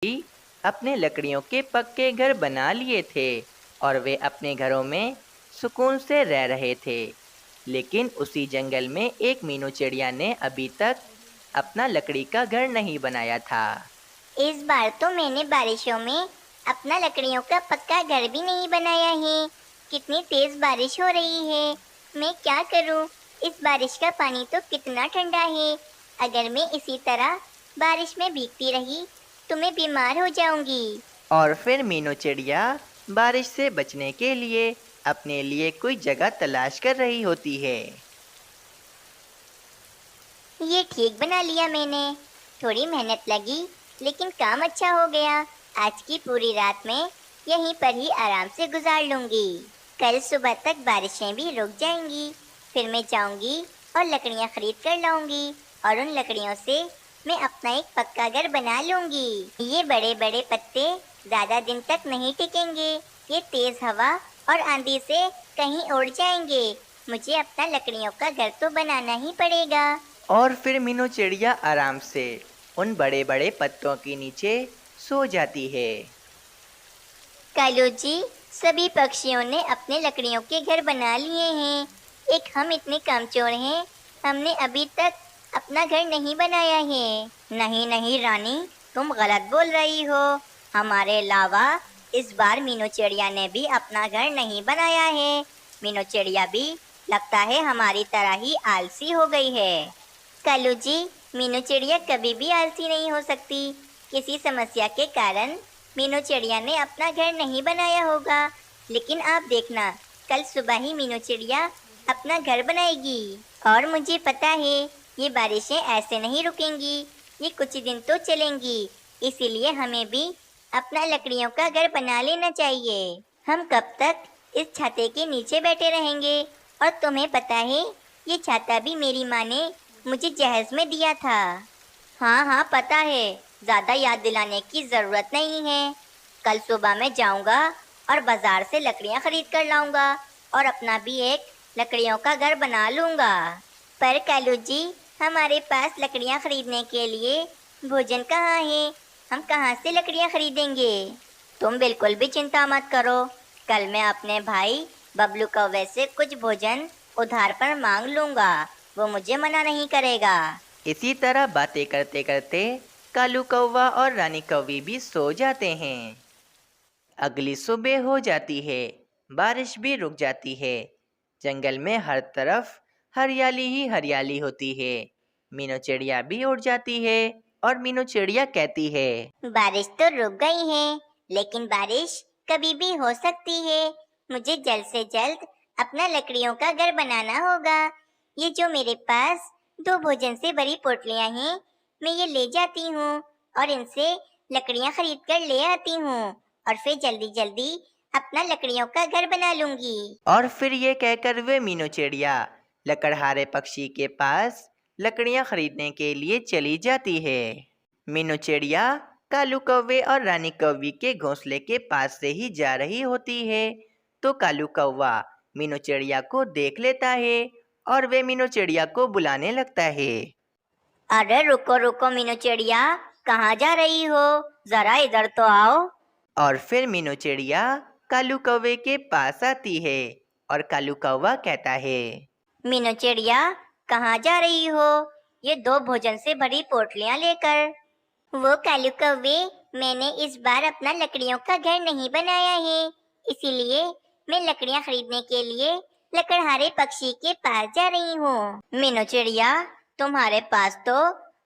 भी अपने लकड़ियों के पक्के घर बना लिए थे और वे अपने घरों में सुकून से रह रहे थे। लेकिन उसी जंगल में एक मीनू चिड़िया ने अभी तक अपना लकड़ी का घर नहीं बनाया था। इस बार तो मैंने बारिशों में अपना लकड़ियों का पक्का घर भी नहीं बनाया है। कितनी तेज बारिश हो रही है। मैं क्या करूं? इस बारिश का पानी तो कितना ठंडा है। अगर मैं इसी तरह बारिश में भीगती रही तो मैं बीमार हो जाऊंगी। और फिर मीनू चिड़िया बारिश से बचने के लिए अपने लिए कोई जगह तलाश कर रही होती है। ये ठीक बना लिया मैंने। थोड़ी मेहनत लगी लेकिन काम अच्छा हो गया। आज की पूरी रात मैं यहीं पर ही आराम से गुजार लूंगी। कल सुबह तक बारिशें भी रुक जाएंगी। फिर मैं जाऊंगी और लकड़ियां खरीद कर लाऊंगी और उन लकड़ियों से मैं अपना एक पक्का घर बना लूंगी। ये बड़े बड़े पत्ते ज्यादा दिन तक नहीं टिकेंगे। ये तेज हवा और आंधी से कहीं उड़ जाएंगे। मुझे अपना लकड़ियों का घर तो बनाना ही पड़ेगा। और फिर मीनू चिड़िया आराम से उन बड़े बड़े पत्तों के नीचे सो जाती है। कालू जी, सभी पक्षियों ने अपने लकड़ियों के घर बना लिए हैं। एक हम इतने कामचोर हैं, हमने अभी तक अपना घर नहीं बनाया है। नहीं नहीं रानी, तुम गलत बोल रही हो। हमारे अलावा इस बार मीनू चिड़िया ने भी अपना घर नहीं बनाया है। मीनू चिड़िया भी लगता है हमारी तरह ही आलसी हो गई है। कालू जी, मीनू चिड़िया कभी भी आलसी नहीं हो सकती। किसी समस्या के कारण मीनू चिड़िया ने अपना घर नहीं बनाया होगा। लेकिन आप देखना, कल सुबह ही मीनू चिड़िया अपना घर बनाएगी। और मुझे पता है ये बारिशें ऐसे नहीं रुकेंगी, ये कुछ दिन तो चलेंगी। इसीलिए हमें भी अपना लकड़ियों का घर बना लेना चाहिए। हम कब तक इस छाते के नीचे बैठे रहेंगे? और तुम्हें पता है ये छाता भी मेरी माँ ने मुझे जहेज में दिया था। हाँ हाँ पता है, ज्यादा याद दिलाने की जरूरत नहीं है। कल सुबह मैं जाऊंगा और बाजार से लकड़ियां खरीद कर लाऊंगा और अपना भी एक लकड़ियों का घर बना लूंगा। पर कालू जी, हमारे पास लकड़ियां खरीदने के लिए भोजन कहाँ है? हम कहाँ से लकड़ियां खरीदेंगे? तुम बिल्कुल भी चिंता मत करो। कल मैं अपने भाई बबलू कौवे से कुछ भोजन उधार पर मांग लूंगा। वो मुझे मना नहीं करेगा। इसी तरह बातें करते करते कालू कौवा और रानी कौवी भी सो जाते हैं। अगली सुबह हो जाती है, बारिश भी रुक जाती है। जंगल में हर तरफ हरियाली ही हरियाली होती है। मीनू चिड़िया भी उड़ जाती है और मीनू चिड़िया कहती है, बारिश तो रुक गई है, लेकिन बारिश कभी भी हो सकती है। मुझे जल्द से जल्द अपना लकड़ियों का घर बनाना होगा। ये जो मेरे पास दो भोजन से भरी पोटलियां हैं, मैं ये ले जाती हूँ और इनसे लकड़ियां खरीद कर ले आती हूँ और फिर जल्दी जल्दी अपना लकड़ियों का घर बना लूंगी। और फिर ये कहकर वे मीनू चिड़िया लकड़हारे पक्षी के पास लकड़ियां खरीदने के लिए चली जाती है। मीनू चिड़िया कालू कौवे और रानी कौवी के घोंसले के पास से ही जा रही होती है, तो कालू कौवा मीनू चिड़िया को देख लेता है और वे मीनू चिड़िया को बुलाने लगता है। अरे रुको रुको मीनू चिड़िया, कहाँ जा रही हो? जरा इधर तो आओ। और फिर मीनू चिड़िया कालू कौवे के पास आती है और कालू कौवा कहता है, मीनू चिड़िया, कहाँ जा रही हो ये दो भोजन से भरी पोटलियां लेकर? वो कालू कौवे, मैंने इस बार अपना लकड़ियों का घर नहीं बनाया है, इसीलिए मैं लकड़ियां खरीदने के लिए लकड़हारे पक्षी के पास जा रही हूँ। मीनू चिड़िया, तुम्हारे पास तो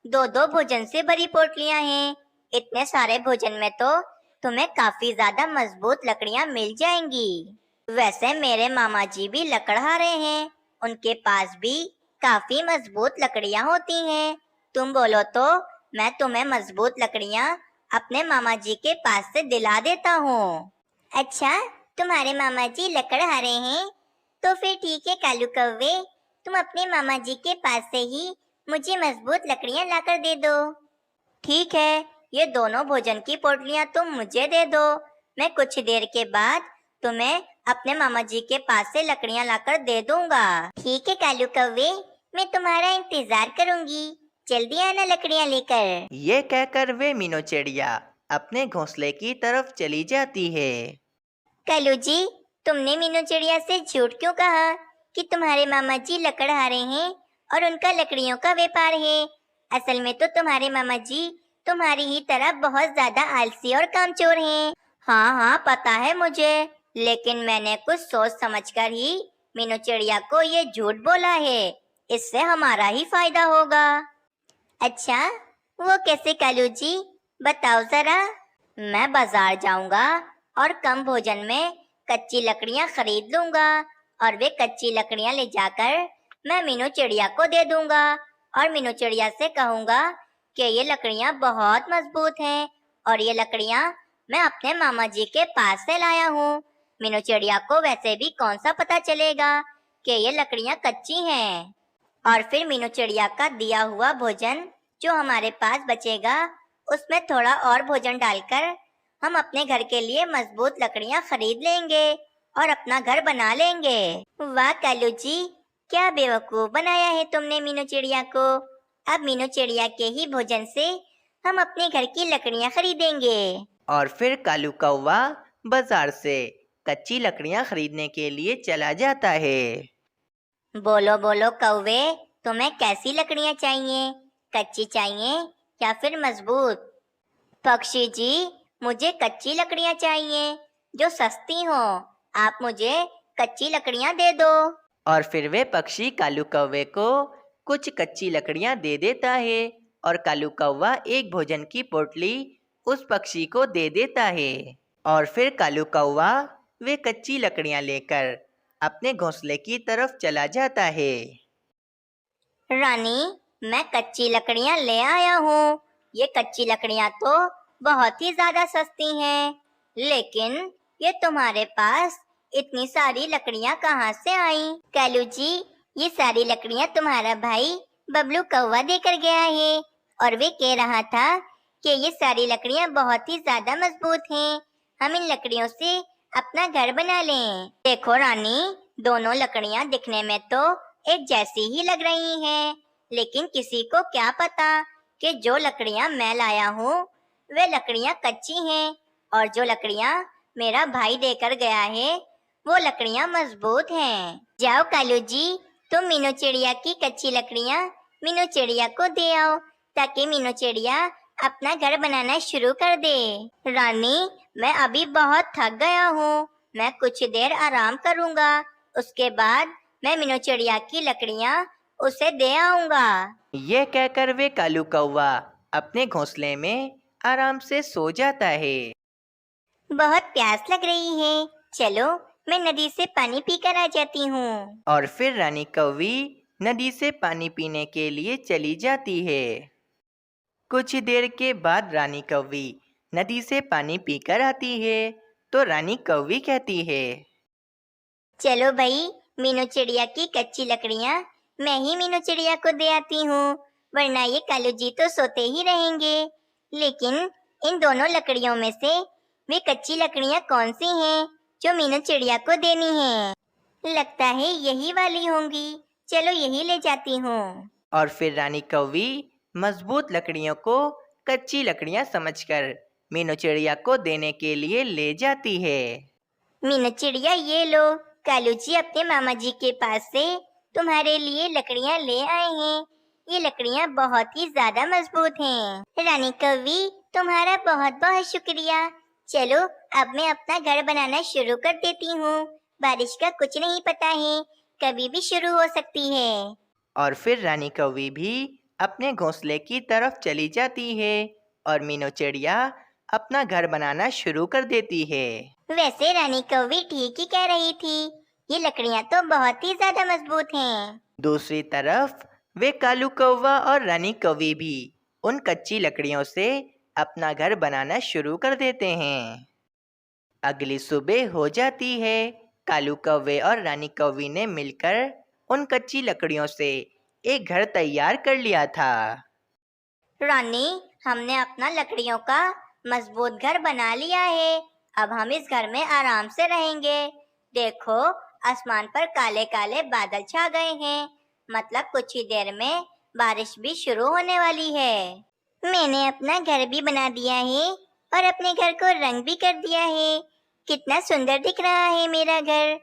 दो दो भोजन से भरी पोटलियां हैं। इतने सारे भोजन में तो तुम्हें काफी ज्यादा मजबूत लकड़ियां मिल जाएंगी। वैसे मेरे मामा जी भी लकड़हारे हैं, उनके पास भी काफी मजबूत लकड़ियां होती हैं। तुम बोलो तो मैं तुम्हें मजबूत लकड़ियां अपने मामा जी के पास से दिला देता हूँ। अच्छा, तुम्हारे मामा जी लकड़हारे हैं? तो फिर ठीक है कालू कौवे, तुम अपने मामा जी के पास से ही मुझे मजबूत लकड़ियां लाकर दे दो। ठीक है, ये दोनों भोजन की पोटलियां तुम मुझे दे दो। मैं कुछ देर के बाद तुम्हें अपने मामा जी के पास से लकड़ियां लाकर दे दूंगा। ठीक है कालू कौवे, मैं तुम्हारा इंतजार करूंगी। जल्दी आना लकड़ियां लेकर। ये कहकर वे मीनू चिड़िया अपने घोंसले की तरफ चली जाती है। कालू जी, तुमने मीनू चिड़िया से झूठ क्यों कहा कि तुम्हारे मामा जी लकड़हारे हैं और उनका लकड़ियों का व्यापार है? असल में तो तुम्हारे मामा जी तुम्हारी ही तरह बहुत ज्यादा आलसी और कामचोर हैं। हाँ हाँ, पता है मुझे, लेकिन मैंने कुछ सोच समझकर ही मीनू चिड़िया को ये झूठ बोला है। इससे हमारा ही फायदा होगा। अच्छा, वो कैसे कालू जी, बताओ जरा। मैं बाजार जाऊंगा और कम भोजन में कच्ची लकड़ियां खरीद लूंगा और वे कच्ची लकड़ियां ले जाकर मैं मीनू चिड़िया को दे दूंगा और मीनू चिड़िया से कहूंगा कि ये लकड़ियां बहुत मजबूत हैं और ये लकड़ियां मैं अपने मामा जी के पास से लाया हूँ। मीनू चिड़िया को वैसे भी कौन सा पता चलेगा कि ये लकड़ियां कच्ची हैं। और फिर मीनू चिड़िया का दिया हुआ भोजन जो हमारे पास बचेगा, उसमें थोड़ा और भोजन डालकर हम अपने घर के लिए मजबूत लकड़ियां खरीद लेंगे और अपना घर बना लेंगे। वाह कालू जी, क्या बेवकूफ बनाया है तुमने मीनू चिड़िया को। अब मीनू चिड़िया के ही भोजन से हम अपने घर की लकड़ियां खरीदेंगे। और फिर कालू कौवा बाजार से कच्ची लकड़ियां खरीदने के लिए चला जाता है। बोलो बोलो कौवे, तुम्हें कैसी लकड़ियां चाहिए? कच्ची चाहिए या फिर मजबूत? पक्षी जी, मुझे कच्ची लकड़ियां चाहिए जो सस्ती हो। आप मुझे कच्ची लकड़ियां दे दो। और फिर वे पक्षी कालू कौवे को कुछ कच्ची लकड़ियां दे देता है और कालू कौवा एक भोजन की पोटली उस पक्षी को दे देता है। और फिर कालू कौवा वे कच्ची लकड़ियां लेकर अपने घोंसले की तरफ चला जाता है। रानी, मैं कच्ची लकड़ियां ले आया हूँ। ये कच्ची लकड़ियां तो बहुत ही ज्यादा सस्ती हैं, लेकिन ये तुम्हारे पास इतनी सारी लकड़ियां कहाँ से आई? कालू जी, ये सारी लकड़ियां तुम्हारा भाई बबलू कौवा देकर गया है और वे कह रहा था कि ये सारी लकड़ियां बहुत ही ज्यादा मजबूत हैं। हम इन लकड़ियों से अपना घर बना लें। देखो रानी, दोनों लकड़ियां दिखने में तो एक जैसी ही लग रही हैं, लेकिन किसी को क्या पता कि जो लकड़ियां मैं लाया हूँ वे लकड़ियां कच्ची हैं और जो लकड़ियां मेरा भाई देकर गया है वो लकड़ियां मजबूत हैं। जाओ कालू जी, तुम मीनू चिड़िया की कच्ची लकड़ियां मीनू चिड़िया को दे आओ ताकि मीनू चिड़िया अपना घर बनाना शुरू कर दे। रानी, मैं अभी बहुत थक गया हूँ, मैं कुछ देर आराम करूँगा, उसके बाद मैं मीनू चिड़िया की लकड़ियाँ उसे दे आऊँगा। ये कहकर वे कालू कौवा अपने घोंसले में आराम से सो जाता है। बहुत प्यास लग रही है, चलो मैं नदी से पानी पीकर आ जाती हूँ। और फिर रानी कौवी नदी से पानी पीने के लिए चली जाती है। कुछ देर के बाद रानी कौवी नदी से पानी पीकर आती है तो रानी कौवी कहती है, चलो भाई, मीनू चिड़िया की कच्ची लकड़ियाँ मैं ही मीनू चिड़िया को दे आती हूँ, वरना ये कालू जी तो सोते ही रहेंगे। लेकिन इन दोनों लकड़ियों में से वे कच्ची लकड़ियाँ कौन सी हैं जो मीनू चिड़िया को देनी है? लगता है यही वाली होंगी, चलो यही ले जाती हूँ। और फिर रानी कौवी मजबूत लकड़ियों को कच्ची लकड़ियां समझकर मीनू चिड़िया को देने के लिए ले जाती है। मीनू चिड़िया, ये लो, कालू जी अपने मामा जी के पास से तुम्हारे लिए लकड़ियाँ ले आए हैं। ये लकड़ियाँ बहुत ही ज्यादा मजबूत हैं। रानी कौवी, तुम्हारा बहुत बहुत शुक्रिया। चलो अब मैं अपना घर बनाना शुरू कर देती हूँ। बारिश का कुछ नहीं पता है, कभी भी शुरू हो सकती है। और फिर रानी कौवी भी अपने घोंसले की तरफ चली जाती है और मीनू चिड़िया अपना घर बनाना शुरू कर देती है। वैसे रानी कौवी ठीक ही कह रही थी, ये लकड़ियाँ तो बहुत ही ज्यादा मजबूत हैं। दूसरी तरफ वे कालू कौवा और रानी कौवी भी उन कच्ची लकड़ियों से अपना घर बनाना शुरू कर देते हैं। अगली सुबह हो जाती है। कालू कौवे और रानी कौवी ने मिलकर उन कच्ची लकड़ियों से एक घर तैयार कर लिया था। रानी, हमने अपना लकड़ियों का मजबूत घर बना लिया है। अब हम इस घर में आराम से रहेंगे। देखो, आसमान पर काले काले बादल छा गए हैं, मतलब कुछ ही देर में बारिश भी शुरू होने वाली है। मैंने अपना घर भी बना दिया है, और अपने घर को रंग भी कर दिया है। कितना सुंदर दिख रहा है मेरा घर।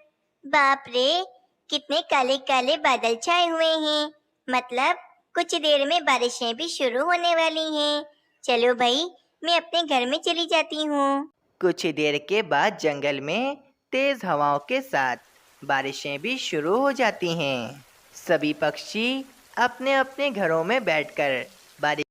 बाप रे, कितने काले काले बादल छाए हुए हैं। मतलब कुछ देर में बारिशें भी शुरू होने वाली हैं। चलो भाई, मैं अपने घर में चली जाती हूँ। कुछ देर के बाद जंगल में तेज हवाओं के साथ बारिशें भी शुरू हो जाती हैं। सभी पक्षी अपने अपने घरों में बैठकर बारिश